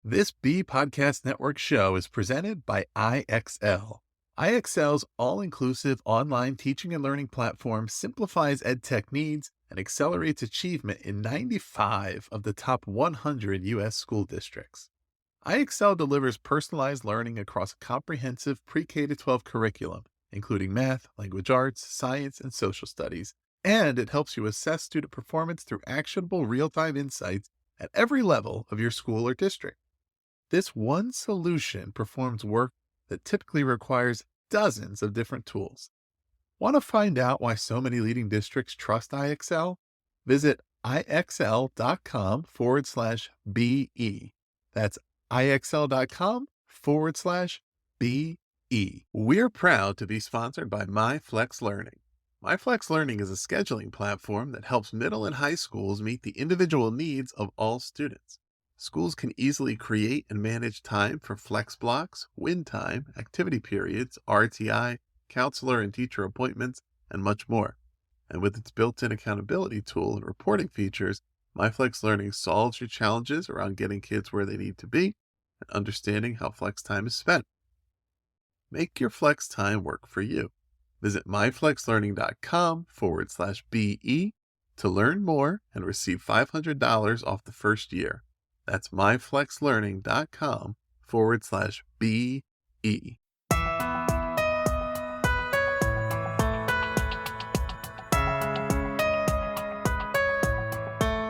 This B Podcast Network show is presented by IXL. IXL's all-inclusive online teaching and learning platform simplifies edtech needs and accelerates achievement in 95 of the top 100 U.S. school districts. IXL delivers personalized learning across a comprehensive pre-K-12 curriculum, including math, language arts, science, and social studies, and it helps you assess student performance through actionable real-time insights at every level of your school or district. This one solution performs work that typically requires dozens of different tools. Want to find out why so many leading districts trust IXL? Visit ixl.com/BE. That's ixl.com/BE. We're proud to be sponsored by MyFlex Learning. MyFlex Learning is a scheduling platform that helps middle and high schools meet the individual needs of all students. Schools can easily create and manage time for flex blocks, win time, activity periods, RTI, counselor and teacher appointments, and much more. And with its built-in accountability tool and reporting features, MyFlex Learning solves your challenges around getting kids where they need to be and understanding how flex time is spent. Make your flex time work for you. Visit myflexlearning.com/BE to learn more and receive $500 off the first year. That's myflexlearning.com/BE.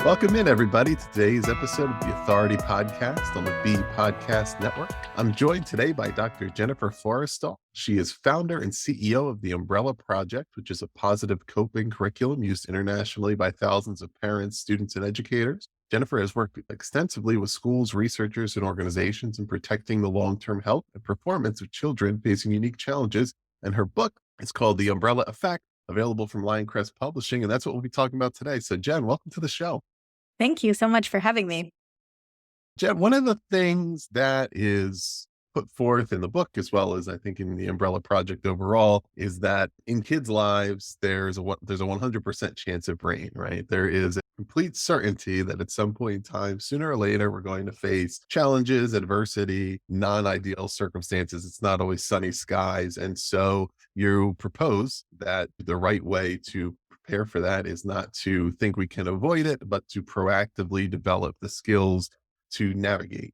Welcome in, everybody, to today's episode of the Authority Podcast on the B Podcast Network. I'm joined today by Dr. Jennifer Forristal. She is founder and CEO of the Umbrella Project, which is a positive coping curriculum used internationally by thousands of parents, students, and educators. Jennifer has worked extensively with schools, researchers, and organizations in protecting the long-term health and performance of children facing unique challenges. And her book is called The Umbrella Effect, available from Lioncrest Publishing. And that's what we'll be talking about today. So Jen, welcome to the show. Thank you so much for having me. Jen, one of the things that is put forth in the book, as well as I think in the Umbrella Project overall, is that in kids' lives, there's a 100% chance of rain, right? There is a complete certainty that at some point in time, sooner or later, we're going to face challenges, adversity, non-ideal circumstances. It's not always sunny skies. And so you propose that the right way to prepare for that is not to think we can avoid it, but to proactively develop the skills to navigate.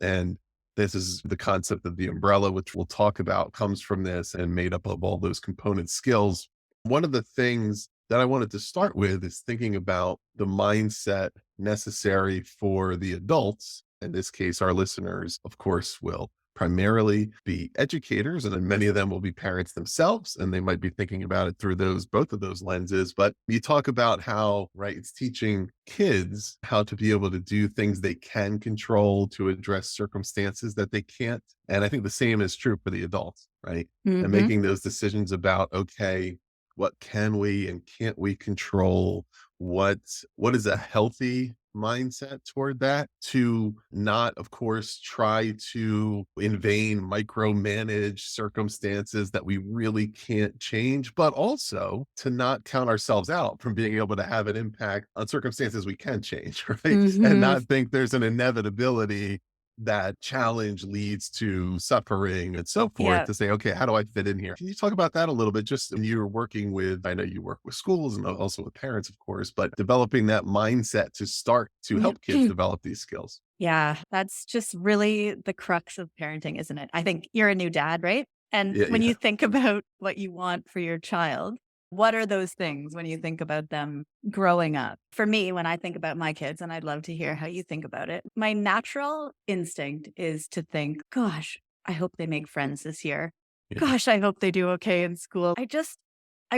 And this is the concept of the umbrella, which we'll talk about, comes from this and made up of all those component skills. One of the things that I wanted to start with is thinking about the mindset necessary for the adults. In this case, our listeners, of course, will primarily be educators, and then many of them will be parents themselves, and they might be thinking about it through both of those lenses. But you talk about how, right, it's teaching kids how to be able to do things they can control to address circumstances that they can't. And I think the same is true for the adults, right? And making those decisions about, okay, what can we and can't we control? What is a healthy mindset toward that, to not, of course, try to in vain micromanage circumstances that we really can't change, but also to not count ourselves out from being able to have an impact on circumstances we can change, right? And not think there's an inevitability that challenge leads to suffering and so forth, to say, okay, how do I fit in here? Can you talk about that a little bit? Just when you're working with, I know you work with schools and also with parents, of course, but developing that mindset to start to help kids develop these skills. Yeah, that's just really the crux of parenting, isn't it? I think you're a new dad, right? And when you think about what you want for your child, what are those things when you think about them growing up? For me, when I think about my kids, and I'd love to hear how you think about it, my natural instinct is to think, gosh, I hope they make friends this year. Yeah. Gosh, I hope they do okay in school. I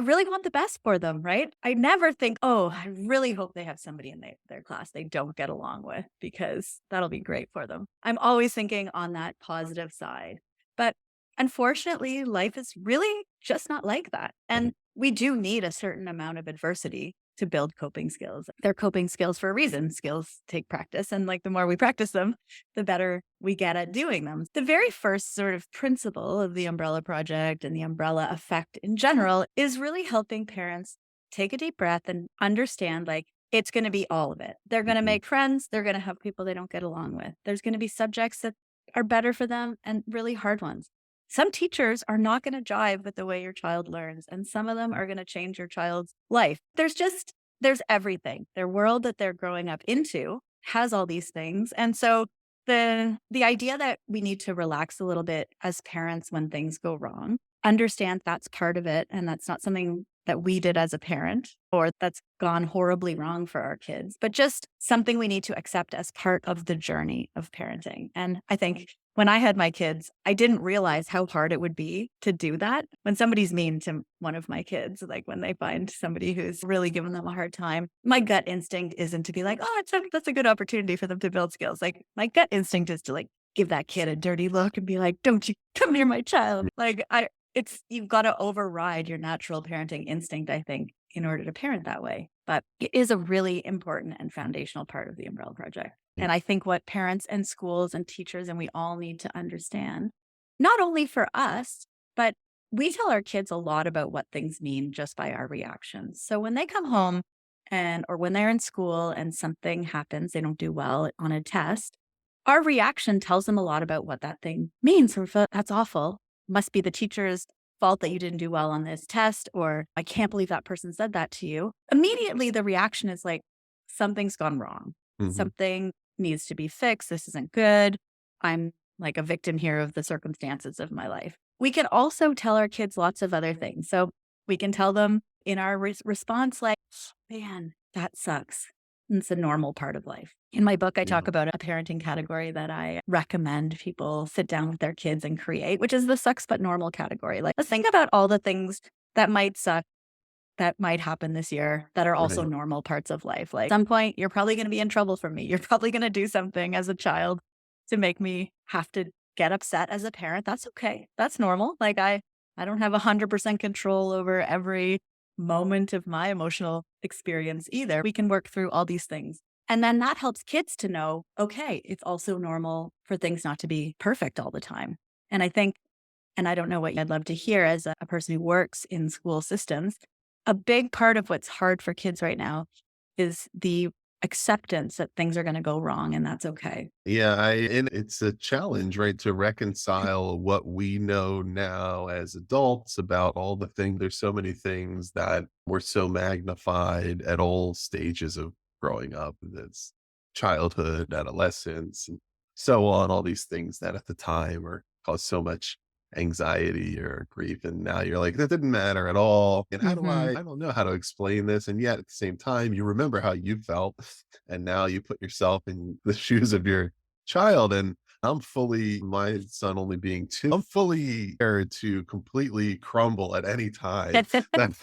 really want the best for them, right? I never think, oh, I really hope they have somebody in their class they don't get along with, because that'll be great for them. I'm always thinking on that positive side. But unfortunately, life is really just not like that. And we do need a certain amount of adversity to build coping skills. They're coping skills for a reason. Skills take practice. And the more we practice them, the better we get at doing them. The very first sort of principle of the Umbrella Project and the Umbrella Effect in general is really helping parents take a deep breath and understand, it's going to be all of it. They're going to Mhm. make friends. They're going to have people they don't get along with. There's going to be subjects that are better for them and really hard ones. Some teachers are not going to jive with the way your child learns, and some of them are going to change your child's life. There's everything. Their world that they're growing up into has all these things. And so the idea that we need to relax a little bit as parents when things go wrong, understand that's part of it and that's not something that we did as a parent or that's gone horribly wrong for our kids, but just something we need to accept as part of the journey of parenting. And I think when I had my kids, I didn't realize how hard it would be to do that. When somebody's mean to one of my kids, like when they find somebody who's really giving them a hard time, my gut instinct isn't to be like, oh, that's a good opportunity for them to build skills. Like my gut instinct is to like give that kid a dirty look and be like, don't you come near my child. You've got to override your natural parenting instinct, I think, in order to parent that way. But it is a really important and foundational part of the Umbrella Project. Mm. And I think what parents and schools and teachers and we all need to understand, not only for us, but we tell our kids a lot about what things mean just by our reactions. So when they come home or when they're in school and something happens, they don't do well on a test, our reaction tells them a lot about what that thing means. So that's awful. Must be the teacher's fault that you didn't do well on this test, or I can't believe that person said that to you. Immediately, the reaction is like, something's gone wrong. Mhm. Something needs to be fixed. This isn't good. I'm like a victim here of the circumstances of my life. We can also tell our kids lots of other things. So we can tell them in our response, like, man, that sucks. It's a normal part of life. In my book, I Yeah. talk about a parenting category that I recommend people sit down with their kids and create, which is the sucks but normal category. Like, let's think about all the things that might suck, that might happen this year, that are also Right. normal parts of life. Like, at some point, you're probably going to be in trouble from me. You're probably going to do something as a child to make me have to get upset as a parent. That's okay. That's normal. Like, I don't have 100% control over every moment of my emotional experience either. We can work through all these things. And then that helps kids to know, okay, it's also normal for things not to be perfect all the time. And I think, and I don't know what I'd love to hear as a person who works in school systems, a big part of what's hard for kids right now is the acceptance that things are going to go wrong and that's okay. Yeah, and it's a challenge, right, to reconcile what we know now as adults about all the things. There's so many things that were so magnified at all stages of growing up. That's childhood, adolescence, and so on. All these things that at the time are caused so much anxiety or grief, and now you're like, that didn't matter at all. And how do Hmm. I don't know how to explain this, and yet at the same time, you remember how you felt, and now you put yourself in the shoes of your child. And my son only being 2, I'm fully prepared to completely crumble at any time. That's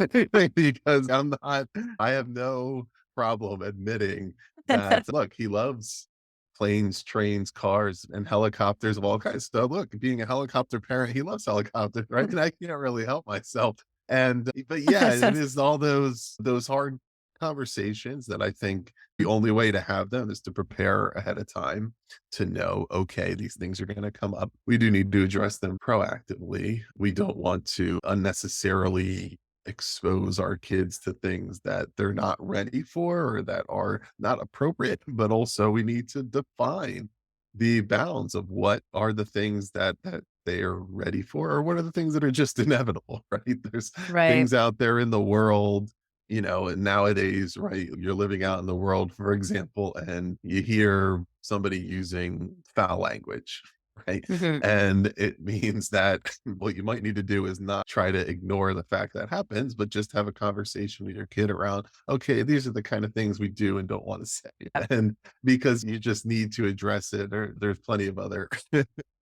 because I have no problem admitting that, look, he loves planes, trains, cars, and helicopters of all kinds of stuff. Look, being a helicopter parent, he loves helicopters, right? And I can't really help myself. And but yeah, So it is all those hard conversations that I think the only way to have them is to prepare ahead of time to know, okay, these things are going to come up. We do need to address them proactively. We don't want to unnecessarily expose our kids to things that they're not ready for or that are not appropriate, but also we need to define the bounds of what are the things that they are ready for or what are the things that are just inevitable, right? There's right. things out there in the world, and nowadays, right, you're living out in the world, for example, and you hear somebody using foul language, right? Hmm. And it means that what you might need to do is not try to ignore the fact that happens, but just have a conversation with your kid around, okay, these are the kind of things we do and don't want to say. And because you just need to address it, or there's plenty of other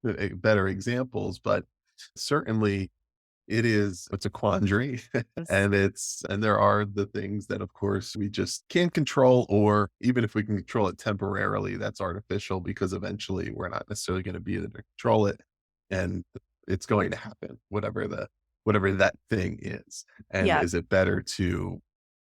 better examples, but certainly it's a quandary. And there are the things that of course we just can't control, or even if we can control it temporarily, that's artificial because eventually we're not necessarily going to be able to control it, and it's going to happen, whatever that thing is. And Yeah. is it better to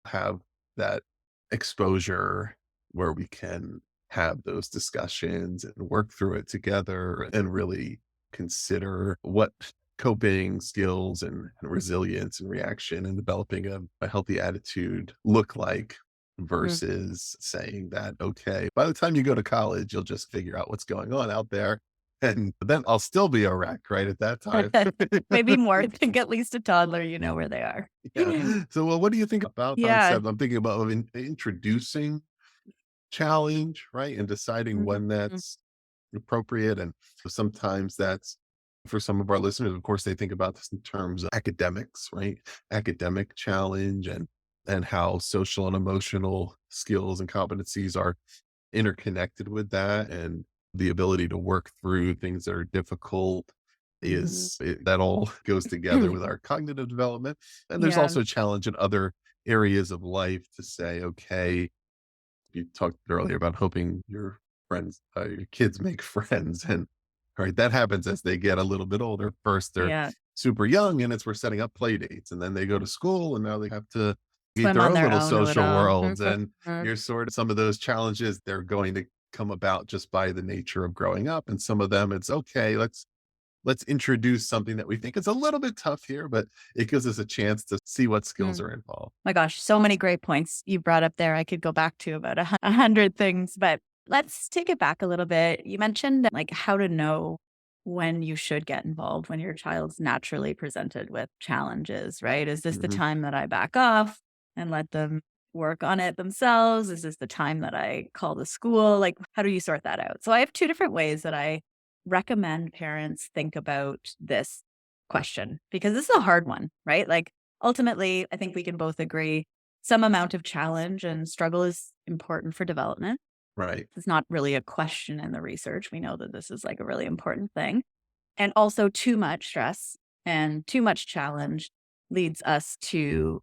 have that exposure where we can have those discussions and work through it together and really consider what coping skills and resilience and reaction and developing a healthy attitude look like, Mhm. versus saying that, okay, by the time you go to college, you'll just figure out what's going on out there. And then I'll still be a wreck right at that time. Maybe more. I think at least a toddler, you know where they are. Yeah. So, well, what do you think about Yeah. concept? I'm thinking about introducing challenge, right? And deciding when Mhm. that's appropriate. And sometimes that's for some of our listeners, of course, they think about this in terms of academics, right? Academic challenge and how social and emotional skills and competencies are interconnected with that, and the ability to work through things that are difficult Mhm. that all goes together with our cognitive development. And there's Yeah. also challenge in other areas of life to say, okay, you talked earlier about hoping your kids make friends, and right, that happens as they get a little bit older. First, they're Yeah. super young, and we're setting up play dates, and then they go to school, and now they have to meet Swim their on own their little own a social little. worlds, and Mhm. you're sort of some of those challenges they're going to come about just by the nature of growing up, and some of them it's okay. Let's introduce something that we think is a little bit tough here, but it gives us a chance to see what skills Mm. are involved. My gosh, so many great points you brought up there. I could go back to about 100 things, but let's take it back a little bit. You mentioned like how to know when you should get involved when your child's naturally presented with challenges, right? Is this the Mhm. time that I back off and let them work on it themselves? Is this the time that I call the school? Like, how do you sort that out? So I have two different ways that I recommend parents think about this question because this is a hard one, right? Like, ultimately, I think we can both agree some amount of challenge and struggle is important for development. Right. It's not really a question in the research. We know that this is like a really important thing. And also, too much stress and too much challenge leads us to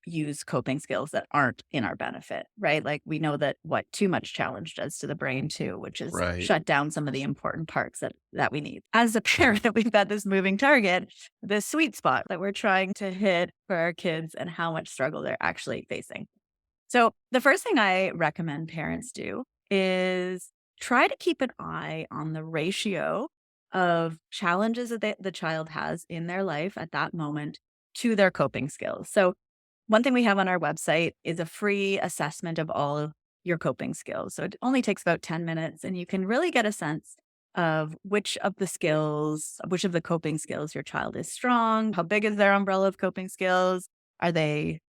use coping skills that aren't in our benefit, right? Like we know that what too much challenge does to the brain too, which is Right. shut down some of the important parts that we need. As a parent, we've got this moving target, this sweet spot that we're trying to hit for our kids and how much struggle they're actually facing. So the first thing I recommend parents do is try to keep an eye on the ratio of challenges that the child has in their life at that moment to their coping skills. So one thing we have on our website is a free assessment of all of your coping skills. So it only takes about 10 minutes and you can really get a sense of which of the coping skills your child is strong, how big is their umbrella of coping skills,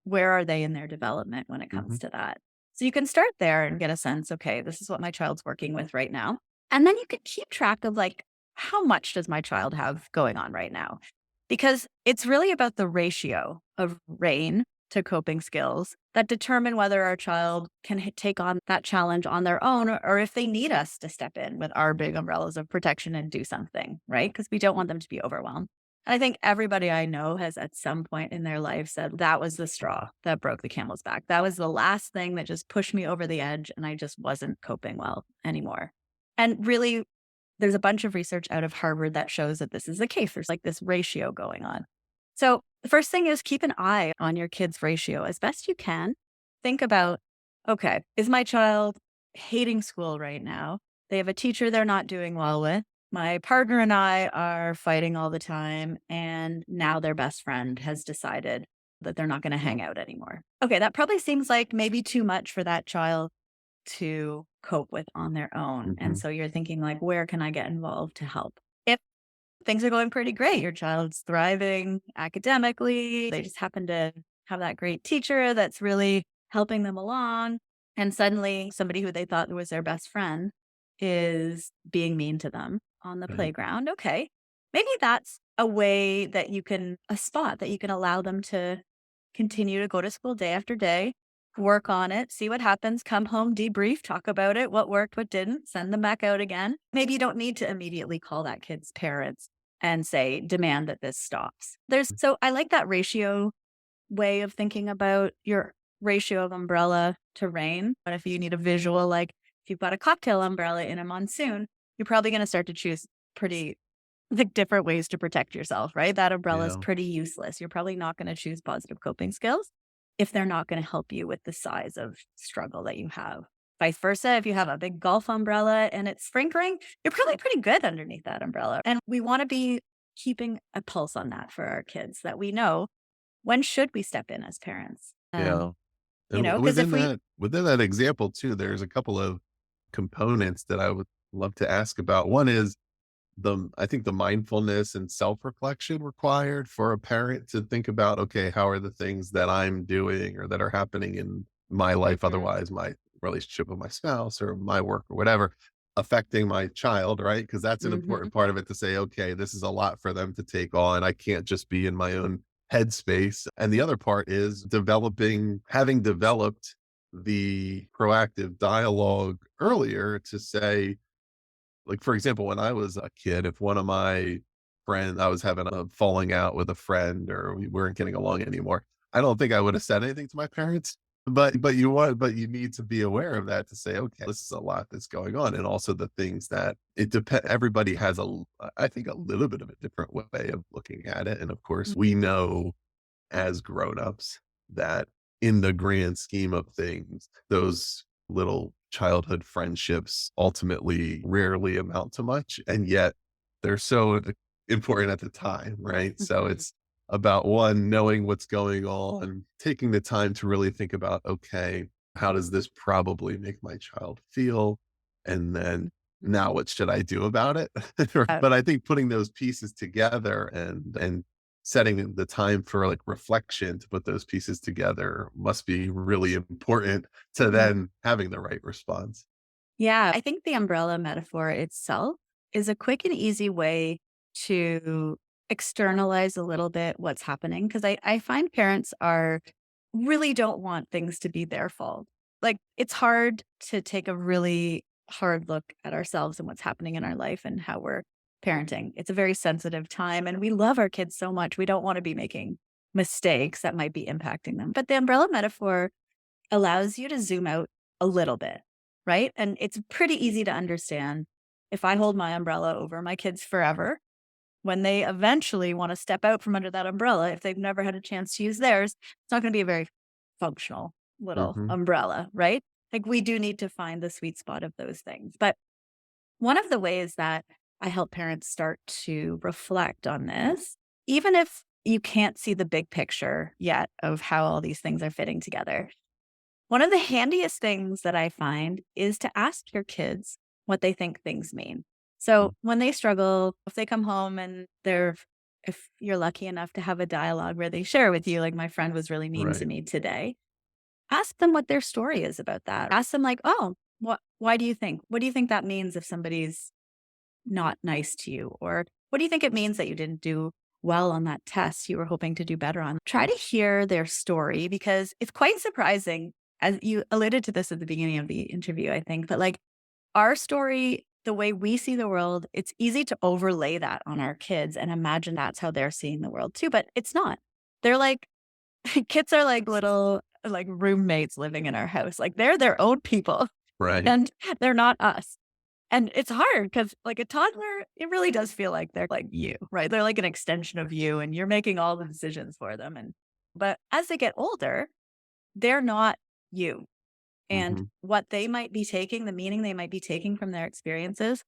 where are they in their development when it Mhm. comes to that? So you can start there and get a sense, okay, this is what my child's working with right now. And then you can keep track of like, how much does my child have going on right now? Because it's really about the ratio of rain to coping skills that determine whether our child can take on that challenge on their own or if they need us to step in with our big umbrellas of protection and do something, right? Because we don't want them to be overwhelmed. And I think everybody I know has at some point in their life said that was the straw that broke the camel's back. That was the last thing that just pushed me over the edge and I just wasn't coping well anymore. And really, there's a bunch of research out of Harvard that shows that this is the case. There's like this ratio going on. So the first thing is keep an eye on your kid's ratio as best you can. Think about, okay, is my child hating school right now? They have a teacher they're not doing well with. My partner and I are fighting all the time. And now their best friend has decided that they're not going to hang out anymore. Okay, that probably seems like maybe too much for that child to cope with on their own. And Mhm. so you're thinking like, where can I get involved to help? If things are going pretty great, your child's thriving academically, they just happen to have that great teacher that's really helping them along. And suddenly somebody who they thought was their best friend is being mean to them on the Right. playground. Okay. Maybe that's a spot that you can allow them to continue to go to school day after day, work on it, see what happens, come home, debrief, talk about it, what worked, what didn't, send them back out again. Maybe you don't need to immediately call that kid's parents and say, demand that this stops. So I like that ratio way of thinking about your ratio of umbrella to rain. But if you need a visual, like if you've got a cocktail umbrella in a monsoon, you're probably going to start to choose pretty like different ways to protect yourself, right? That umbrella is Yeah. pretty useless. You're probably not going to choose positive coping skills if they're not going to help you with the size of struggle that you have. Vice versa, if you have a big golf umbrella and it's sprinkling, you're probably pretty good underneath that umbrella. And we want to be keeping a pulse on that for our kids that we know when should we step in as parents. Yeah. And Because if we, within that example too, there's a couple of components that I would love to ask about. One is I think the mindfulness and self-reflection required for a parent to think about, okay, how are the things that I'm doing or that are happening in my life, Mhm, otherwise my relationship with my spouse or my work or whatever, affecting my child, right? Because that's an mhm, important part of it to say, okay, this is a lot for them to take on. I can't just be in my own headspace. And the other part is having developed the proactive dialogue earlier to say, like, for example, when I was a kid, if one of my friends I was having a falling out with a friend or we weren't getting along anymore, I don't think I would have said anything to my parents. But you need to be aware of that to say, okay, this is a lot that's going on. And also the things that it depend everybody has I think a little bit of a different way of looking at it. And of course, we know as grown-ups that in the grand scheme of things, those little childhood friendships ultimately rarely amount to much, and yet they're so important at the time, right? So mhm, it's about one, knowing what's going on, taking the time to really think about, okay, how does this probably make my child feel? And then mhm. now what should I do about it? Uh, But I think putting those pieces together and setting the time for like reflection to put those pieces together must be really important to mm. then having the right response. Yeah, I think the umbrella metaphor itself is a quick and easy way to externalize a little bit what's happening. Because I find parents are really don't want things to be their fault. Like, it's hard to take a really hard look at ourselves and what's happening in our life and how we're parenting. It's a very sensitive time, and we love our kids so much. We don't want to be making mistakes that might be impacting them. But the umbrella metaphor allows you to zoom out a little bit, right? And it's pretty easy to understand. If I hold my umbrella over my kids forever, when they eventually want to step out from under that umbrella, if they've never had a chance to use theirs, it's not going to be a very functional little Mhm. umbrella, right? Like, we do need to find the sweet spot of those things. But one of the ways that I help parents start to reflect on this, even if you can't see the big picture yet of how all these things are fitting together, one of the handiest things that I find is to ask your kids what they think things mean. Mm. So when they struggle, if they come home and if you're lucky enough to have a dialogue where they share with you, like, my friend was really mean to Right. me today, ask them what their story is about that. Ask them, like, oh, why do you think? What do you think that means if somebody's not nice to you? Or what do you think it means that you didn't do well on that test you were hoping to do better on? Try to hear their story, because it's quite surprising. As you alluded to this at the beginning of the interview, I think, but like, our story, the way we see the world, it's easy to overlay that on our kids and imagine that's how they're seeing the world too, but it's not. They're like, kids are like little like roommates living in our house. Like, they're their own people Right. and they're not us. And it's hard because, like, a toddler, it really does feel like they're like you, right? They're like an extension of you, and you're making all the decisions for them. And but as they get older, they're not you. And Mhm. what they might be taking, the meaning they might be taking from their experiences,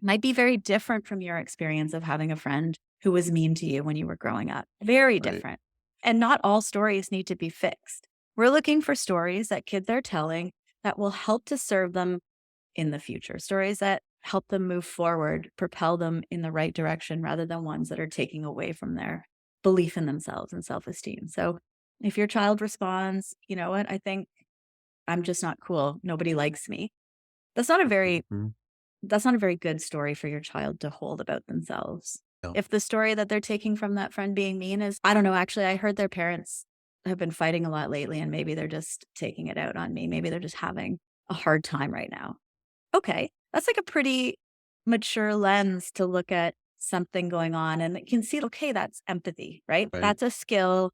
might be very different from your experience of having a friend who was mean to you when you were growing up. Very Right. different. And not all stories need to be fixed. We're looking for stories that kids are telling that will help to serve them in the future, stories that help them move forward, propel them in the right direction rather than ones that are taking away from their belief in themselves and self esteem. So if your child responds, you know what, I think I'm just not cool. Nobody likes me. That's not a very Mhm. that's not a very good story for your child to hold about themselves. Yeah. If the story that they're taking from that friend being mean is, I don't know, actually, I heard their parents have been fighting a lot lately, and maybe they're just taking it out on me. Maybe they're just having a hard time right now. Okay, that's like a pretty mature lens to look at something going on, and you can see, okay, that's empathy, right? Right. That's a skill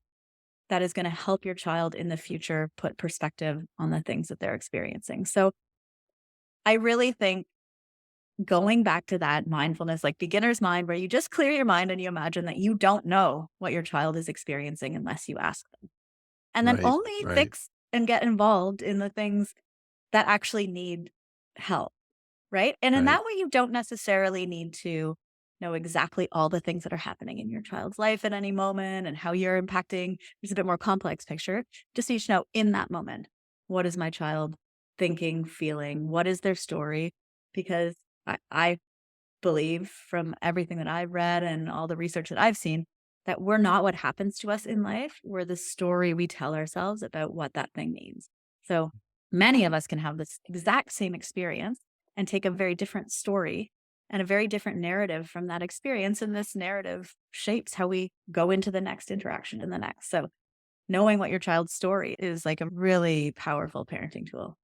that is going to help your child in the future put perspective on the things that they're experiencing. So I really think going back to that mindfulness, like beginner's mind, where you just clear your mind and you imagine that you don't know what your child is experiencing unless you ask them. And then Right. only Right. fix and get involved in the things that actually need help. Right? And in Right. that way, you don't necessarily need to know exactly all the things that are happening in your child's life at any moment and how you're impacting. There's a bit more complex picture. Just need to know in that moment, what is my child thinking, feeling? What is their story? Because I believe from everything that I've read and all the research that I've seen that we're not what happens to us in life. We're the story we tell ourselves about what that thing means. So many of us can have this exact same experience and take a very different story and a very different narrative from that experience. And this narrative shapes how we go into the next interaction and the next. So knowing what your child's story is like a really powerful parenting tool.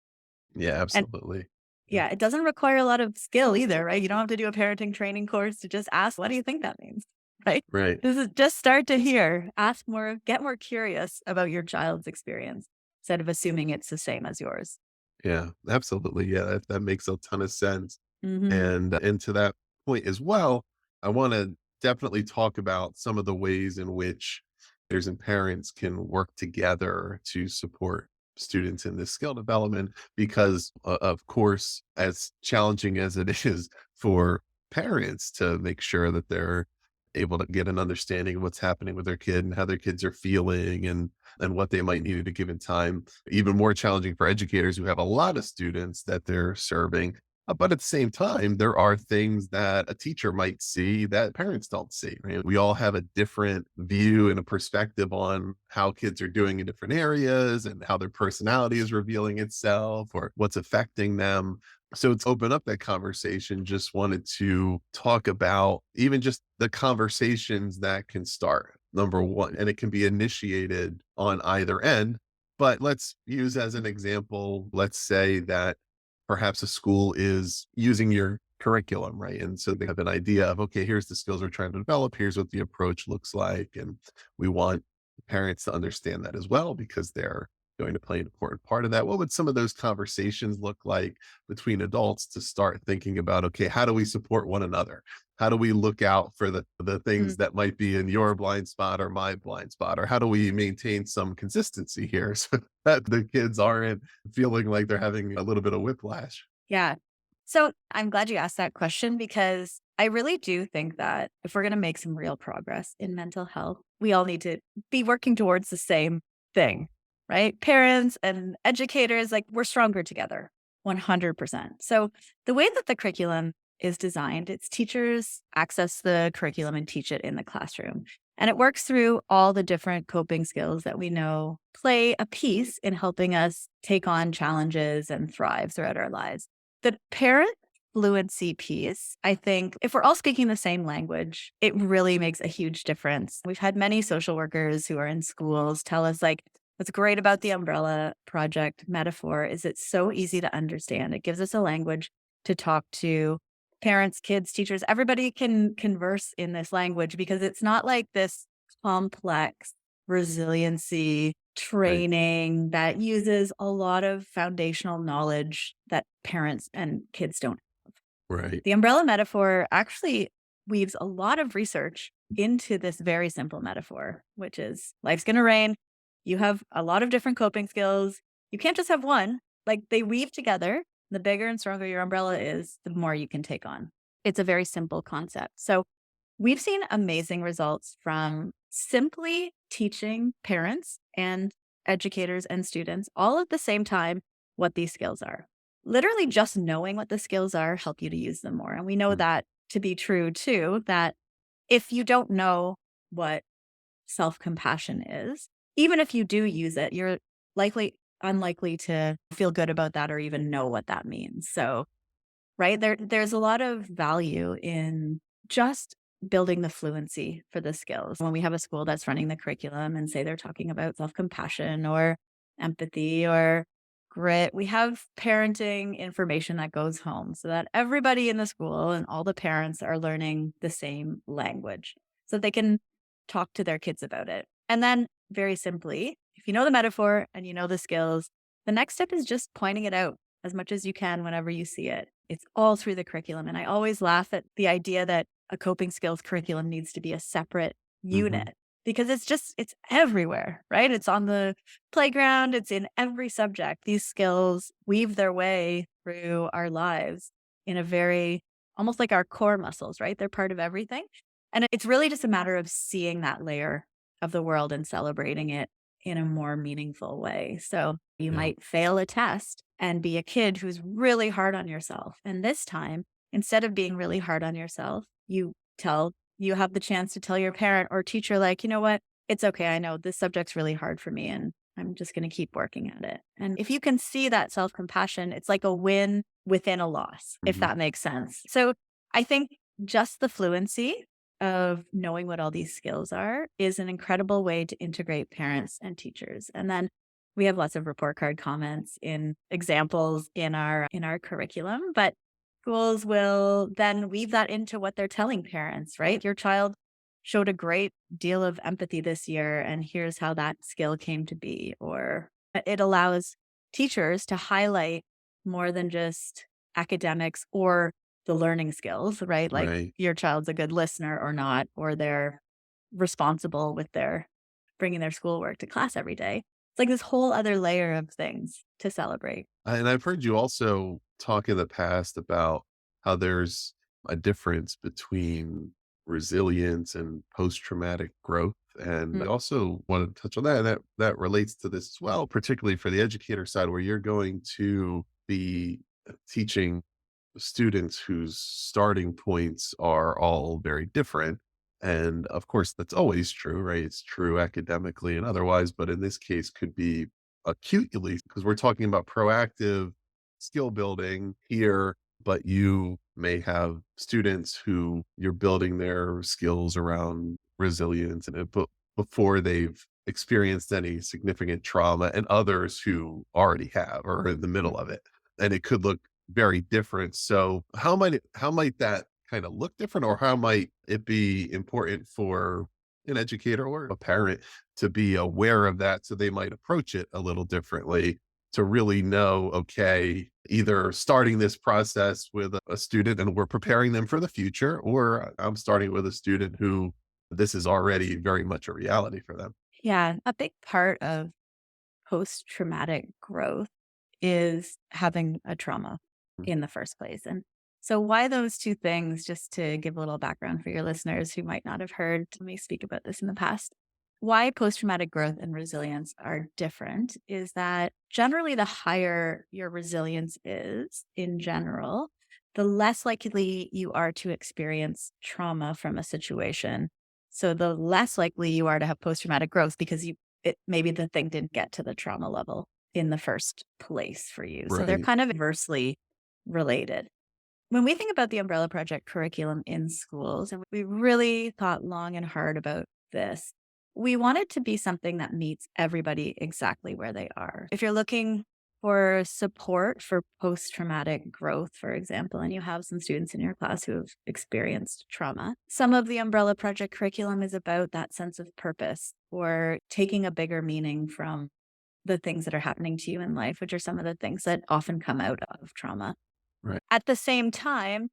Yeah, And absolutely. Yeah. yeah, it doesn't require a lot of skill either, right? You don't have to do a parenting training course to just ask, what do you think that means? Right? Right. This is just start to hear, ask more, get more curious about your child's experience instead of assuming it's the same as yours. Yeah, absolutely. Yeah, that makes a ton of sense. Hmm. And to that point as well, I want to definitely talk about some of the ways in which there's and parents can work together to support students in this skill development because of course, as challenging as it is for parents to make sure that they're able to get an understanding of what's happening with their kid and how their kids are feeling and what they might need at a given time, even more challenging for educators who have a lot of students that they're serving. But at the same time, there are things that a teacher might see that parents don't see. Right? We all have a different view and a perspective on how kids are doing in different areas and how their personality is revealing itself or what's affecting them. So to open up that conversation, just wanted to talk about even just the conversations that can start. Number one, and it can be initiated on either end. But let's use as an example, let's say that perhaps a school is using your curriculum, right? And so they have an idea of, okay, here's the skills we're trying to develop. Here's what the approach looks like. And we want parents to understand that as well because they're going to play an important part of that. What would some of those conversations look like between adults to start thinking about, okay, how do we support one another? How do we look out for the things that might be in your blind spot or my blind spot? Or how do we maintain some consistency here so that the kids aren't feeling like they're having a little bit of whiplash? Yeah. So I'm glad you asked that question because I really do think that if we're going to make some real progress in mental health, we all need to be working towards the same thing, right? Parents and educators, like we're stronger together, 100%. So the way that the curriculum is designed, it's teachers access the curriculum and teach it in the classroom. And it works through all the different coping skills that we know play a piece in helping us take on challenges and thrive throughout our lives. The parent fluency piece, I think if we're all speaking the same language, it really makes a huge difference. We've had many social workers who are in schools tell us like, what's great about the umbrella project metaphor is it's so easy to understand. It gives us a language to talk to parents, kids, teachers, everybody can converse in this language because it's not like this complex resiliency Right. training that uses a lot of foundational knowledge that parents and kids don't. Right. The umbrella metaphor actually weaves a lot of research into this very simple metaphor, which is life's going to rain. You have a lot of different coping skills. You can't just have one. Like they weave together. The bigger and stronger your umbrella is, the more you can take on. It's a very simple concept. So we've seen amazing results from simply teaching parents and educators and students all at the same time what these skills are. Literally just knowing what the skills are help you to use them more. And we know Mm. that to be true too, that if you don't know what self-compassion is, even if you do use it, you're unlikely to feel good about that or even know what that means. So, right, there's a lot of value in just building the fluency for the skills. When we have a school that's running the curriculum and say they're talking about self-compassion or empathy or grit, we have parenting information that goes home so that everybody in the school and all the parents are learning the same language so they can talk to their kids about it. And then, very simply, if you know the metaphor and you know the skills, the next step is just pointing it out as much as you can whenever you see it. It's all through the curriculum. And I always laugh at the idea that a coping skills curriculum needs to be a separate Mhm. unit because it's everywhere, right? It's on the playground, it's in every subject. These skills weave their way through our lives in a very almost like our core muscles, right? They're part of everything. And it's really just a matter of seeing that layer of the world and celebrating it in a more meaningful way. So you Yeah. might fail a test and be a kid who's really hard on yourself. And this time, instead of being really hard on yourself, you have the chance to tell your parent or teacher, like, you know what? It's okay. I know this subject's really hard for me and I'm just going to keep working at it. And if you can see that self compassion, it's like a win within a loss, if Mhm. that makes sense. So I think just the fluency of knowing what all these skills are is an incredible way to integrate parents and teachers. And then we have lots of report card comments in examples in our curriculum, but schools will then weave that into what they're telling parents, right? Your child showed a great deal of empathy this year, and here's how that skill came to be. Or it allows teachers to highlight more than just academics or the learning skills, right? Like Right. your child's a good listener or not, or they're responsible with their bringing their schoolwork to class every day. It's like this whole other layer of things to celebrate. And I've heard you also talk in the past about how there's a difference between resilience and post-traumatic growth. And Mm, I also want to touch on that. And that relates to this as well, particularly for the educator side, where you're going to be teaching students whose starting points are all very different. And of course, that's always true, right? It's true academically and otherwise, but in this case, could be acutely because we're talking about proactive skill building here, but you may have students who you're building their skills around resilience and but before they've experienced any significant trauma, and others who already have or are in the middle of it. And it could look very different. So how might that kind of look different, or how might it be important for an educator or a parent to be aware of that so they might approach it a little differently to really know, okay, either starting this process with a student and we're preparing them for the future, or I'm starting with a student who this is already very much a reality for them. yeah, a big part of post traumatic growth is having a trauma Mm. in the first place. And so, why those two things, just to give a little background for your listeners who might not have heard me speak about this in the past, why post traumatic growth and resilience are different is that generally, the higher your resilience is in general, the less likely you are to experience trauma from a situation. So, the less likely you are to have post traumatic growth because maybe the thing didn't get to the trauma level in the first place for you. So they're Right. kind of inversely related. When we think about the Umbrella Project curriculum in schools, and we really thought long and hard about this, we want it to be something that meets everybody exactly where they are. If you're looking for support for post traumatic growth, for example, and you have some students in your class who have experienced trauma, some of the Umbrella Project curriculum is about that sense of purpose or taking a bigger meaning from the things that are happening to you in life, which are some of the things that often come out of trauma. Right. At the same time,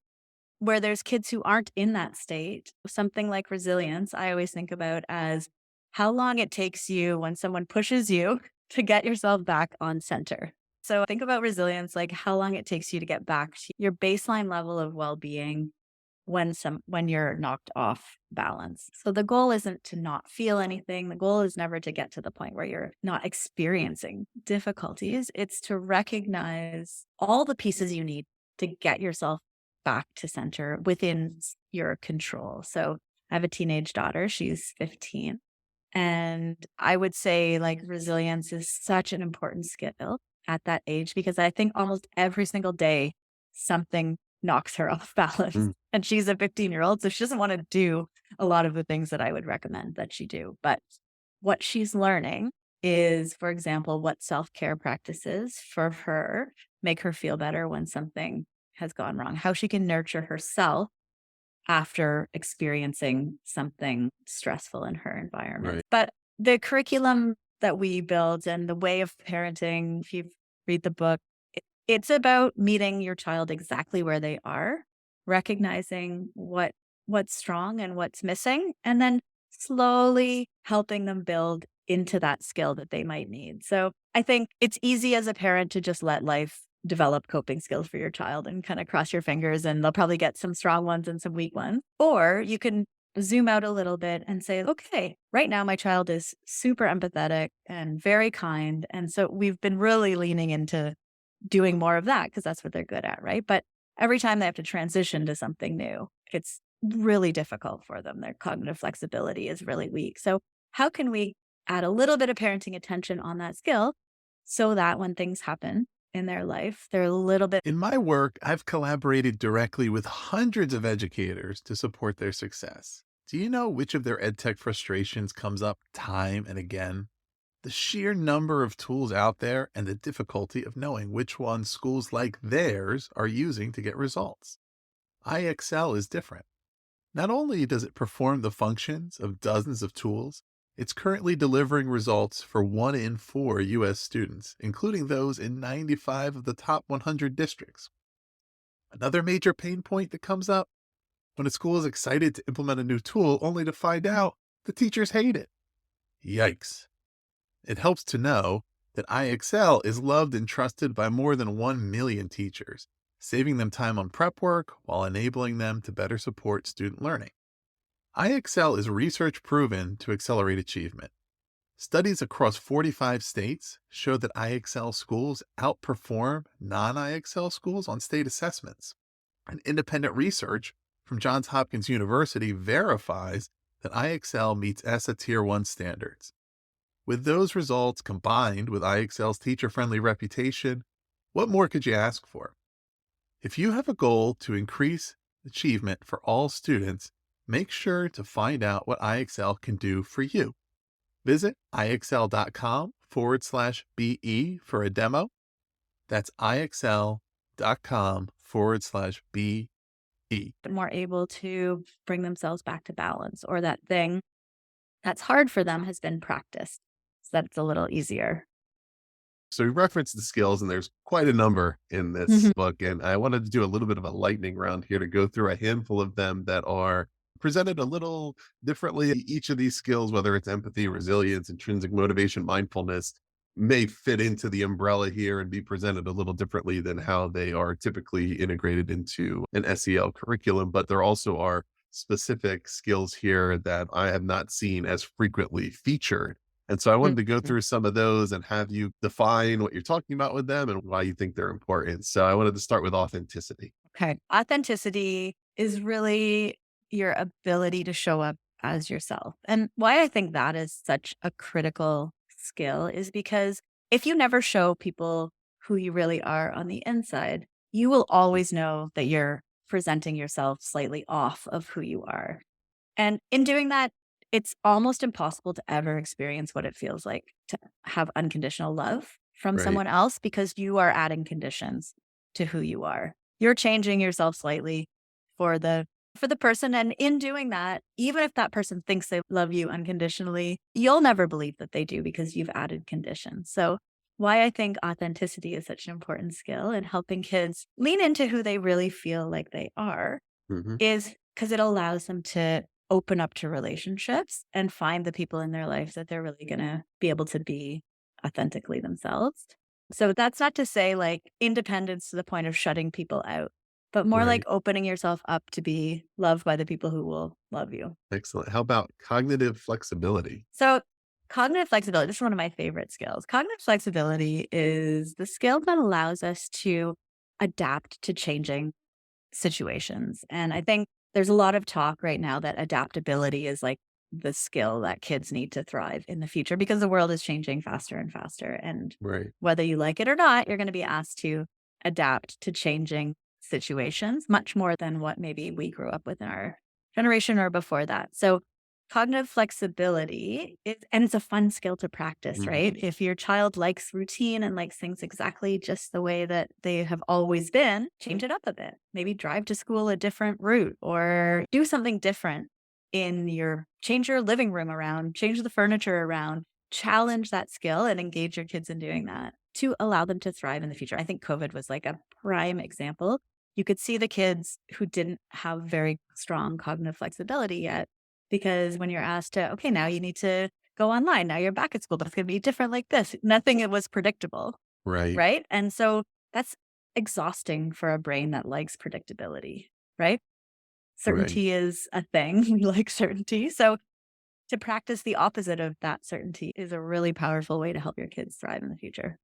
where there's kids who aren't in that state, something like resilience, I always think about as how long it takes you when someone pushes you to get yourself back on center. So think about resilience, like how long it takes you to get back to your baseline level of well-being when you're knocked off balance. So the goal isn't to not feel anything. The goal is never to get to the point where you're not experiencing difficulties. It's to recognize all the pieces you need to get yourself back to center within your control. So I have a teenage daughter, she's 15. And I would say like resilience is such an important skill at that age because I think almost every single day something knocks her off balance. Mm. And she's a 15-year-old, so she doesn't want to do a lot of the things that I would recommend that she do. But what she's learning is, for example, what self-care practices for her make her feel better when something has gone wrong, how she can nurture herself after experiencing something stressful in her environment. Right. But the curriculum that we build and the way of parenting, if you read the book, it's about meeting your child exactly where they are, recognizing what's strong and what's missing, and then slowly helping them build into that skill that they might need. So I think it's easy as a parent to just let life develop coping skills for your child and kind of cross your fingers, and they'll probably get some strong ones and some weak ones. Or you can zoom out a little bit and say, okay, right now my child is super empathetic and very kind. And so we've been really leaning into doing more of that because that's what they're good at, right? But every time they have to transition to something new, it's really difficult for them. Their cognitive flexibility is really weak. So, how can we add a little bit of parenting attention on that skill so that when things happen in their life, they're a little bit. In my work, I've collaborated directly with hundreds of educators to support their success. Do you know which of their edtech frustrations comes up time and again? The sheer number of tools out there and the difficulty of knowing which ones schools like theirs are using to get results. IXL is different. Not only does it perform the functions of dozens of tools, it's currently delivering results for 1 in 4 U.S. students, including those in 95 of the top 100 districts. Another major pain point that comes up when a school is excited to implement a new tool only to find out the teachers hate it. Yikes. It helps to know that IXL is loved and trusted by more than 1 million teachers, saving them time on prep work while enabling them to better support student learning. IXL is research proven to accelerate achievement. Studies across 45 states show that IXL schools outperform non-IXL schools on state assessments. And independent research from Johns Hopkins University verifies that IXL meets ESSA Tier 1 standards. With those results combined with IXL's teacher-friendly reputation, what more could you ask for? If you have a goal to increase achievement for all students, make sure to find out what IXL can do for you. Visit IXL.com/BE for a demo. That's IXL.com/BE. More able to bring themselves back to balance, or that thing that's hard for them has been practiced so that it's a little easier. So we referenced the skills, and there's quite a number in this Mhm. book. And I wanted to do a little bit of a lightning round here to go through a handful of them that are presented a little differently. Each of these skills, whether it's empathy, resilience, intrinsic motivation, mindfulness, may fit into the umbrella here and be presented a little differently than how they are typically integrated into an SEL curriculum. But there also are specific skills here that I have not seen as frequently featured. And so I wanted to go Mhm. through some of those and have you define what you're talking about with them and why you think they're important. So I wanted to start with authenticity. Okay. Authenticity is really your ability to show up as yourself. And why I think that is such a critical skill is because if you never show people who you really are on the inside, you will always know that you're presenting yourself slightly off of who you are. And in doing that, it's almost impossible to ever experience what it feels like to have unconditional love from Right. someone else because you are adding conditions to who you are. You're changing yourself slightly for the person, and in doing that, even if that person thinks they love you unconditionally, you'll never believe that they do because you've added conditions. So why I think authenticity is such an important skill in helping kids lean into who they really feel like they are Hmm. is because it allows them to open up to relationships and find the people in their life that they're really gonna be able to be authentically themselves. So that's not to say, like, independence to the point of shutting people out, but more like Right. opening yourself up to be loved by the people who will love you. Excellent. How about cognitive flexibility? So cognitive flexibility, this is one of my favorite skills. Cognitive flexibility is the skill that allows us to adapt to changing situations. And I think there's a lot of talk right now that adaptability is like the skill that kids need to thrive in the future because the world is changing faster and faster. And Right. whether you like it or not, you're going to be asked to adapt to changing situations much more than what maybe we grew up with in our generation or before that. So cognitive flexibility is, and it's a fun skill to practice, Mhm. right? If your child likes routine and likes things exactly just the way that they have always been, change it up a bit. Maybe drive to school a different route or do something different in your change your living room around, change the furniture around, challenge that skill and engage your kids in doing that to allow them to thrive in the future. I think COVID was like a prime example. You could see the kids who didn't have very strong cognitive flexibility yet because when you're asked to, okay, now you need to go online. Now you're back at school, but it's going to be different like this. Nothing it was predictable, Right. right? And so that's exhausting for a brain that likes predictability, right? Right. Certainty is a thing. We like certainty. So to practice the opposite of that certainty is a really powerful way to help your kids thrive in the future.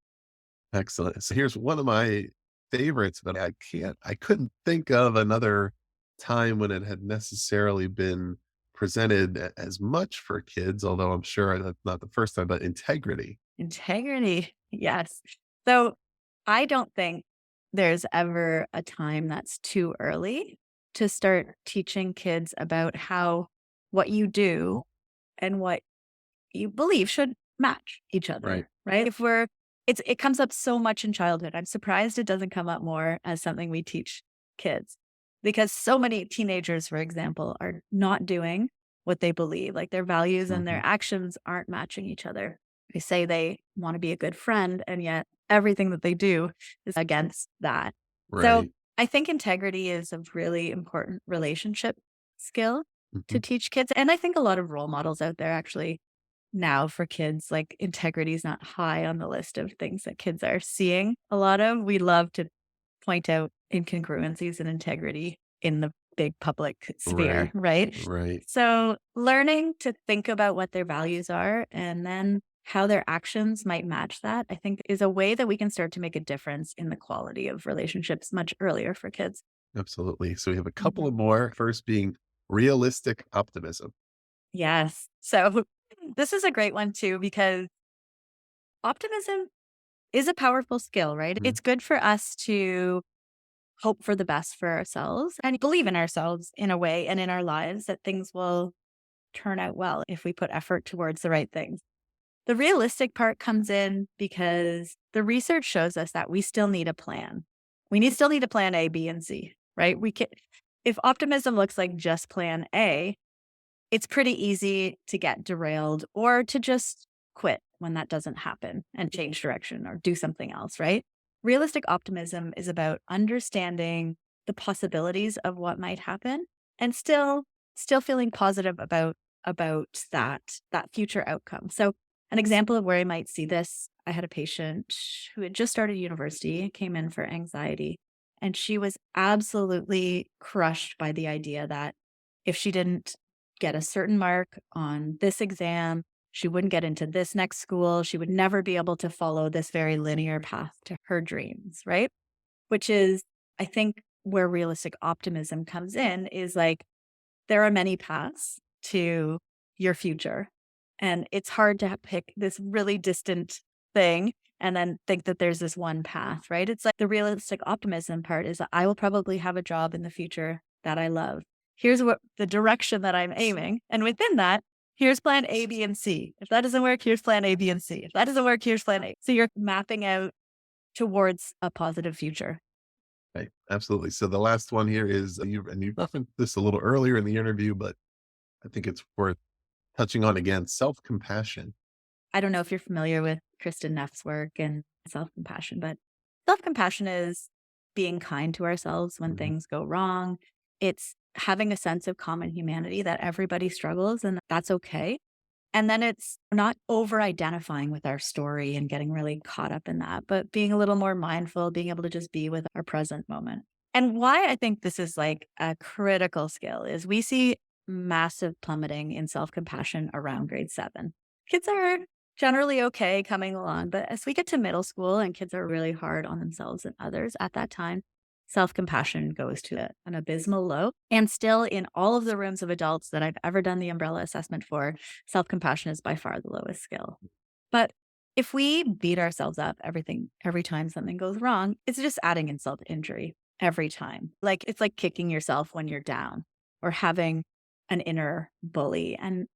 Excellent. So here's one of my favorites, but I couldn't think of another time when it had necessarily been presented as much for kids, although I'm sure that's not the first time, but integrity. Integrity. Yes. So I don't think there's ever a time that's too early to start teaching kids about how what you do and what you believe should match each Right. other, right? It comes up so much in childhood. I'm surprised it doesn't come up more as something we teach kids because so many teenagers, for example, are not doing what they believe, like their values and Hmm. their actions aren't matching each other. They say they want to be a good friend, and yet everything that they do is against that. So Right. I think integrity is a really important relationship skill Hmm. to teach kids. And I think a lot of role models out there actually now for kids, like integrity is not high on the list of things that kids are seeing a lot of. We love to point out incongruencies and integrity in the big public sphere, Right. right? Right. So learning to think about what their values are and then how their actions might match that, I think is a way that we can start to make a difference in the quality of relationships much earlier for kids. Absolutely. So we have a couple Mhm. of more. First being realistic optimism. Yes. So this is a great one too, because optimism is a powerful skill, right? Mhm. It's good for us to hope for the best for ourselves and believe in ourselves in a way and in our lives that things will turn out well if we put effort towards the right things. The realistic part comes in because the research shows us that we still need a plan. Still need a plan A, B, and C, right? If optimism looks like just plan A, it's pretty easy to get derailed or to just quit when that doesn't happen and change direction or do something else, right? Realistic optimism is about understanding the possibilities of what might happen and still feeling positive about that future outcome. So an example of where I might see this, I had a patient who had just started university, came in for anxiety, and she was absolutely crushed by the idea that if she didn't get a certain mark on this exam, she wouldn't get into this next school. She would never be able to follow this very linear path to her dreams, right? Which is, I think, where realistic optimism comes in is like, there are many paths to your future. And it's hard to pick this really distant thing and then think that there's this one path, right? It's like the realistic optimism part is that I will probably have a job in the future that I love. Here's what the direction that I'm aiming. And within that, here's plan A, B, and C. If that doesn't work, here's plan A, B, and C. If that doesn't work, here's plan A. So you're mapping out towards a positive future. Right. Absolutely. So the last one here is you referenced this a little earlier in the interview, but I think it's worth touching on again, self-compassion. I don't know if you're familiar with Kristen Neff's work and self-compassion, but self-compassion is being kind to ourselves when Mhm. things go wrong. It's having a sense of common humanity that everybody struggles and that's okay. And then it's not over identifying with our story and getting really caught up in that, but being a little more mindful, being able to just be with our present moment. And why I think this is like a critical skill is we see massive plummeting in self compassion around grade 7. Kids are generally okay coming along, but as we get to middle school and kids are really hard on themselves and others at that time, self compassion goes to an abysmal low. And still, in all of the rooms of adults that I've ever done the umbrella assessment for, self compassion is by far the lowest skill. But if we beat ourselves up every time something goes wrong, it's just adding insult to injury every time. Like it's like kicking yourself when you're down or having an inner bully. And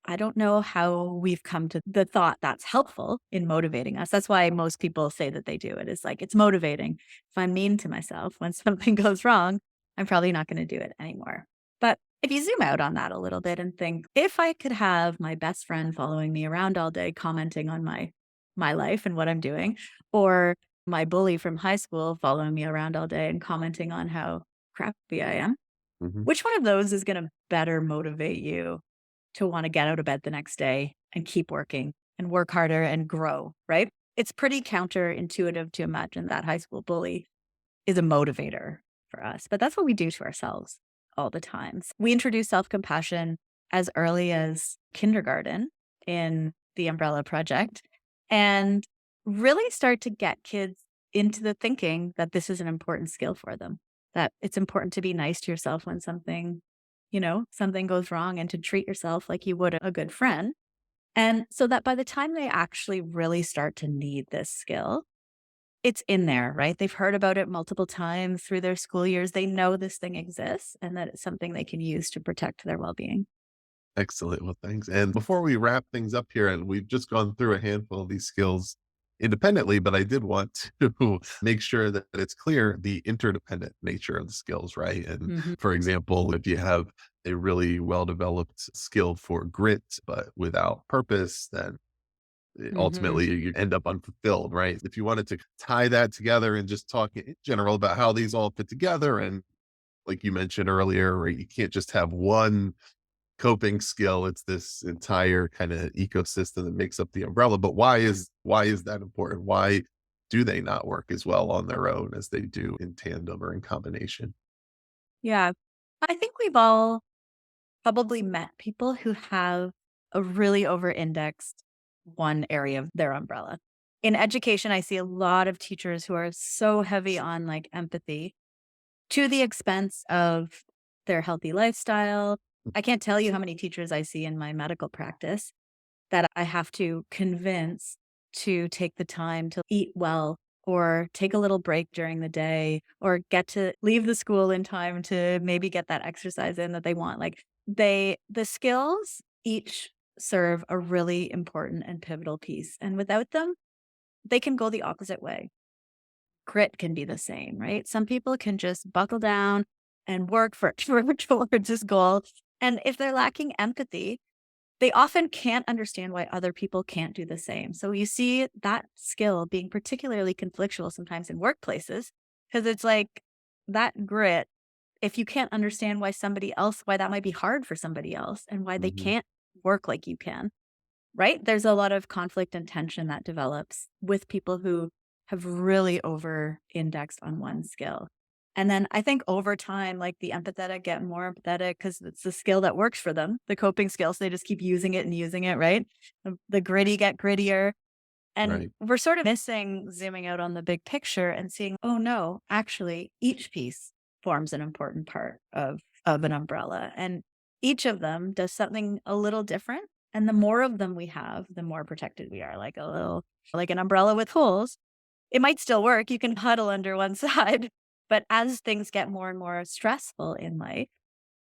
I don't know how we've come to the thought that's helpful in motivating us. That's why most people say that they do it. It's like it's motivating. If I'm mean to myself when something goes wrong, I'm probably not going to do it anymore. But if you zoom out on that a little bit and think, if I could have my best friend following me around all day, commenting on my life and what I'm doing, or my bully from high school following me around all day and commenting on how crappy I am, Mhm. which one of those is going to better motivate you to want to get out of bed the next day and keep working and work harder and grow, right? It's pretty counterintuitive to imagine that high school bully is a motivator for us. But that's what we do to ourselves all the time. We introduce self-compassion as early as kindergarten in the Umbrella Project and really start to get kids into the thinking that this is an important skill for them, that it's important to be nice to yourself when something goes wrong and to treat yourself like you would a good friend. And so that by the time they actually really start to need this skill, it's in there, right? They've heard about it multiple times through their school years. They know this thing exists and that it's something they can use to protect their well-being. Excellent. Well, thanks. And before we wrap things up here, and we've just gone through a handful of these skills independently, but I did want to make sure that it's clear the interdependent nature of the skills, right? And Mhm. for example, if you have a really well developed skill for grit, but without purpose, then Mhm. ultimately you end up unfulfilled, right? If you wanted to tie that together and just talk in general about how these all fit together, and like you mentioned earlier, right, you can't just have one coping skill. It's this entire kind of ecosystem that makes up the umbrella. But why is that important? Why do they not work as well on their own as they do in tandem or in combination? Yeah. I think we've all probably met people who have a really over-indexed one area of their umbrella. In education, I see a lot of teachers who are so heavy on like empathy to the expense of their healthy lifestyle. I can't tell you how many teachers I see in my medical practice that I have to convince to take the time to eat well or take a little break during the day or get to leave the school in time to maybe get that exercise in that they want. Like the skills each serve a really important and pivotal piece. And without them, they can go the opposite way. Grit can be the same, right? Some people can just buckle down and work towards this goal. And if they're lacking empathy, they often can't understand why other people can't do the same. So you see that skill being particularly conflictual sometimes in workplaces because it's like that grit, if you can't understand why that might be hard for somebody else and why they Mhm. can't work like you can, right? There's a lot of conflict and tension that develops with people who have really over indexed on one skill. And then I think over time, like the empathetic get more empathetic because it's the skill that works for them, the coping skill. So they just keep using it, right? The gritty get grittier. And Right. we're sort of missing zooming out on the big picture and seeing, oh no, actually, each piece forms an important part of an umbrella. And each of them does something a little different. And the more of them we have, the more protected we are. Like an umbrella with holes, it might still work. You can huddle under one side. But as things get more and more stressful in life,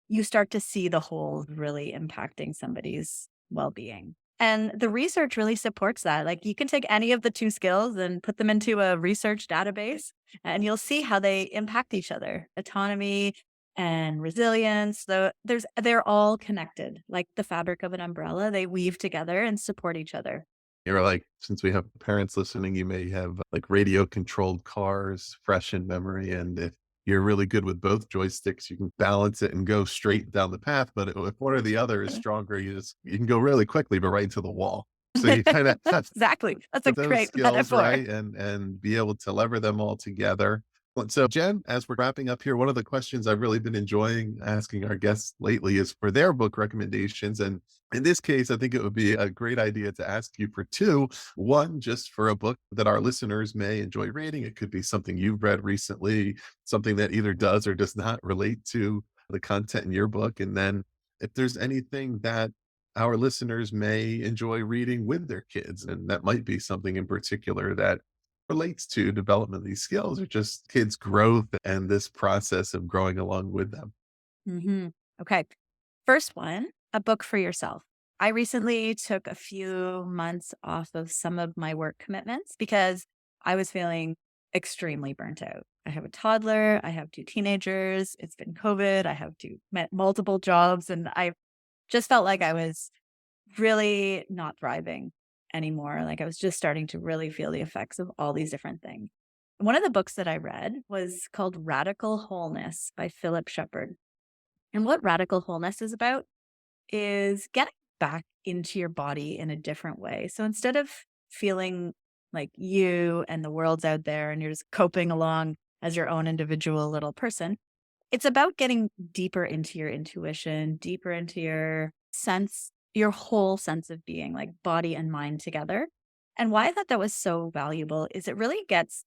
you start to see the holes really impacting somebody's well-being. And the research really supports that. Like you can take any of the two skills and put them into a research database and you'll see how they impact each other. Autonomy and resilience, they're all connected. Like the fabric of an umbrella, they weave together and support each other. You're like, since we have parents listening, you may have like radio controlled cars fresh in memory. And if you're really good with both joysticks, you can balance it and go straight down the path. But if one or the other is stronger, you can go really quickly, but right into the wall. So you kind of have Exactly. That's a put those great skills metaphor. right and be able to lever them all together. Well, so Jen, as we're wrapping up here, one of the questions I've really been enjoying asking our guests lately is for their book recommendations. And in this case, I think it would be a great idea to ask you for two. One, just for a book that our listeners may enjoy reading. It could be something you've read recently, something that either does or does not relate to the content in your book. And then if there's anything that our listeners may enjoy reading with their kids, and that might be something in particular that relates to development of these skills or just kids' growth and this process of growing along with them. hmm Okay. First one, a book for yourself. I recently took a few months off of some of my work commitments because I was feeling extremely burnt out. I have a toddler, I have two teenagers, it's been COVID, I have multiple jobs, and I just felt like I was really not thriving anymore. Like I was just starting to really feel the effects of all these different things. One of the books that I read was called Radical Wholeness by Philip Shepard. And what radical wholeness is about is getting back into your body in a different way. So instead of feeling like you and the world's out there and you're just coping along as your own individual little person. It's about getting deeper into your intuition, deeper into your sense, your whole sense of being, like body and mind together. And why I thought that was so valuable is it really gets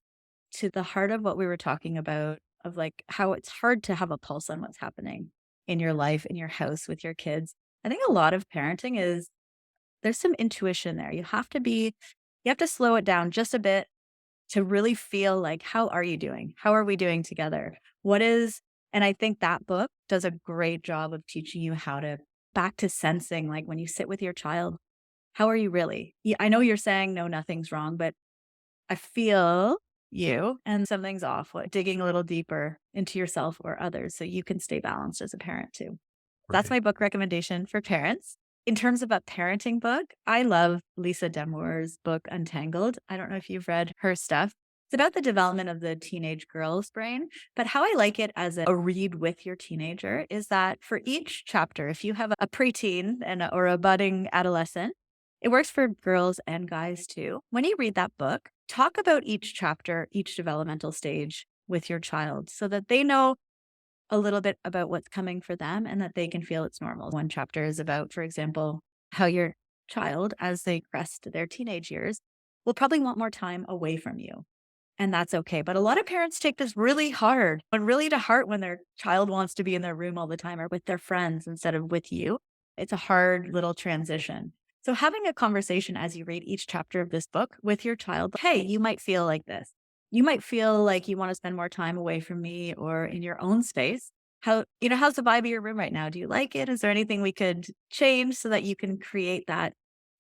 to the heart of what we were talking about, of like how it's hard to have a pulse on what's happening in your life, in your house with your kids. I think a lot of parenting is there's some intuition there. You have to slow it down just a bit to really feel like, how are you doing? How are we doing together? And I think that book does a great job of teaching you how to back to sensing, like when you sit with your child, how are you really? I know you're saying, no, nothing's wrong, but I feel you and something's off, like digging a little deeper into yourself or others so you can stay balanced as a parent too. That's Right. my book recommendation for parents. In terms of a parenting book, I love Lisa Damour's book, Untangled. I don't know if you've read her stuff. It's about the development of the teenage girl's brain. But how I like it as a read with your teenager is that for each chapter, if you have a preteen or a budding adolescent, it works for girls and guys too. When you read that book, talk about each chapter, each developmental stage with your child so that they know a little bit about what's coming for them and that they can feel it's normal. One chapter is about, for example, how your child, as they crest their teenage years, will probably want more time away from you. And that's okay. But a lot of parents take this really hard and really to heart when their child wants to be in their room all the time or with their friends instead of with you. It's a hard little transition. So having a conversation as you read each chapter of this book with your child, hey, you might feel like this. You might feel like you want to spend more time away from me or in your own space. How's the vibe of your room right now? Do you like it? Is there anything we could change so that you can create that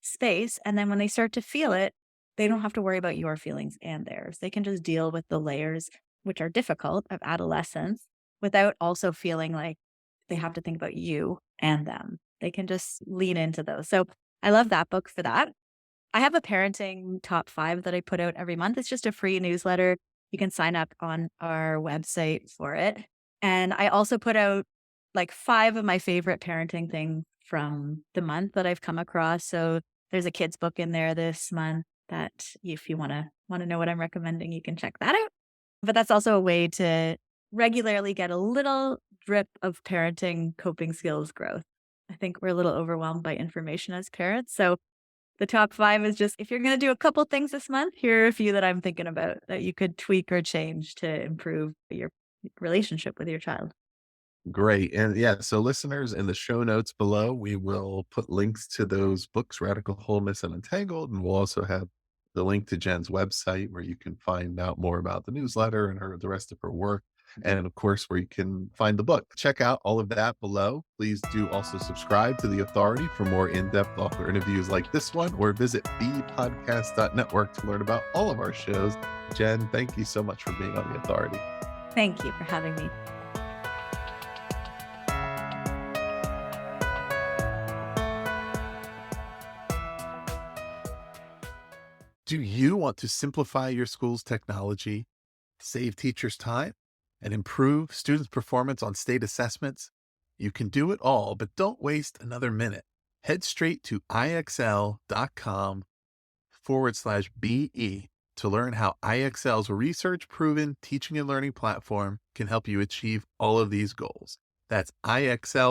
space? And then when they start to feel it, they don't have to worry about your feelings and theirs. They can just deal with the layers, which are difficult, of adolescence without also feeling like they have to think about you and them. They can just lean into those. So I love that book for that. I have a parenting top 5 that I put out every month. It's just a free newsletter. You can sign up on our website for it. And I also put out like 5 of my favorite parenting things from the month that I've come across. So there's a kids book in there this month that if you want to know what I'm recommending, you can check that out. But that's also a way to regularly get a little drip of parenting coping skills growth. I think we're a little overwhelmed by information as parents. So the top 5 is just, if you're going to do a couple things this month, here are a few that I'm thinking about that you could tweak or change to improve your relationship with your child. Great. And yeah, so listeners, in the show notes below, we will put links to those books, Radical Wholeness and Untangled. And we'll also have the link to Jen's website where you can find out more about the newsletter and the rest of her work. And of course, where you can find the book. Check out all of that below. Please do also subscribe to The Authority for more in-depth author interviews like this one, or visit bpodcast.network to learn about all of our shows. Jen, thank you so much for being on The Authority. Thank you for having me. Do you want to simplify your school's technology, save teachers time, and improve students' performance on state assessments? You can do it all, but don't waste another minute. Head straight to ixl.com/BE to learn how IXL's research proven teaching and learning platform can help you achieve all of these goals. That's ixl.com/BE.